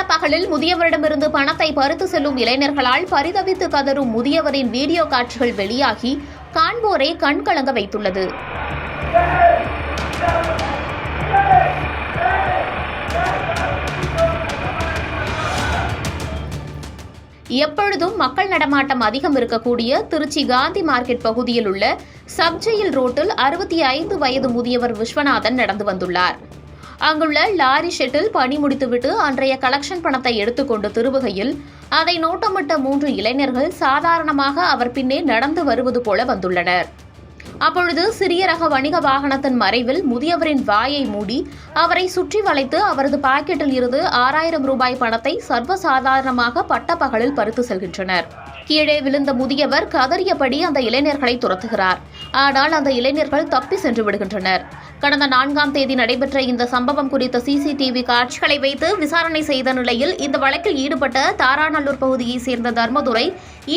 பட்டப்பகலில் முதியவரிடமிருந்து பணத்தை பறித்து செல்லும் இளைஞர்களால் பரிதவித்து கதறும் முதியவரின் வீடியோ காட்சிகள் வெளியாகி காண்போரை கண்கலங்க வைத்துள்ளது. எப்பொழுதும் மக்கள் நடமாட்டம் அதிகம் இருக்கக்கூடிய திருச்சி காந்தி மார்க்கெட் பகுதியில் உள்ள சப்ஜெயில் ரோட்டில் 65 வயது முதியவர் விஸ்வநாதன் நடந்து வந்துள்ளார். அங்குள்ள லாரி ஷெட்டில் பணி முடித்துவிட்டு அன்றைய கலெக்ஷன் பணத்தை எடுத்துக்கொண்டு திரும்புகையில் அதை நோட்டமிட்ட 3 இளைஞர்கள் சாதாரணமாக அவர் பின்னே நடந்து வருவது போல வந்துள்ளனர். அப்பொழுது சிறிய ரக வணிக வாகனத்தின் மறைவில் முதியவரின் வாயை மூடி அவரை சுற்றி வளைத்து அவரது பாக்கெட்டில் இருந்து 6000 ரூபாய் பணத்தை சர்வசாதாரணமாக பட்டப்பகலில் பறித்து செல்கின்றனர். கீழே விழுந்த முதியவர் கதறியபடி அந்த இளைஞர்களை துரத்துகிறார். ஆனால் அந்த இளைஞர்கள் தப்பி சென்று விடுகின்றனர். கடந்த 4ஆம் தேதி நடைபெற்ற இந்த சம்பவம் குறித்த சிசிடிவி காட்சிகளை வைத்து விசாரணை செய்த நிலையில் இந்த வழக்கில் ஈடுபட்ட தாராநல்லூர் பகுதியைச் சேர்ந்த தர்மதுரை,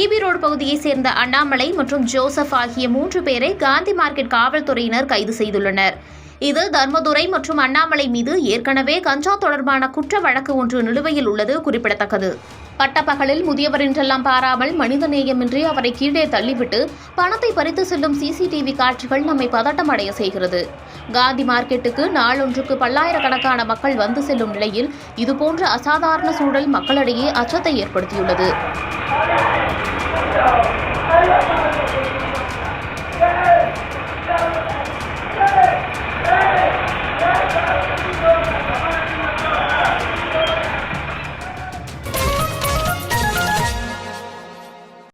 ஈபி ரோடு பகுதியைச் சேர்ந்த அண்ணாமலை மற்றும் ஜோசப் ஆகிய 3 பேரை காந்தி மார்க்கெட் காவல்துறையினர் கைது செய்துள்ளனர். இதில் தர்மதுரை மற்றும் அண்ணாமலை மீது ஏற்கனவே கஞ்சா தொடர்பான குற்ற வழக்கு ஒன்று நிலுவையில் உள்ளது குறிப்பிடத்தக்கது. பட்டப்பகலில் முதியவரென்றெல்லாம் பாராமல் மனிதநேயமின்றி அவரை கீழே தள்ளிவிட்டு பணத்தை பறித்து செல்லும் சிசிடிவி காட்சிகள் நம்மை பதட்டம் அடைய செய்கிறது. காந்தி மார்க்கெட்டுக்கு நாளொன்றுக்கு பல்லாயிரக்கணக்கான மக்கள் வந்து செல்லும் நிலையில் இதுபோன்ற அசாதாரண சூழல் மக்களிடையே அச்சத்தை ஏற்படுத்தியுள்ளது.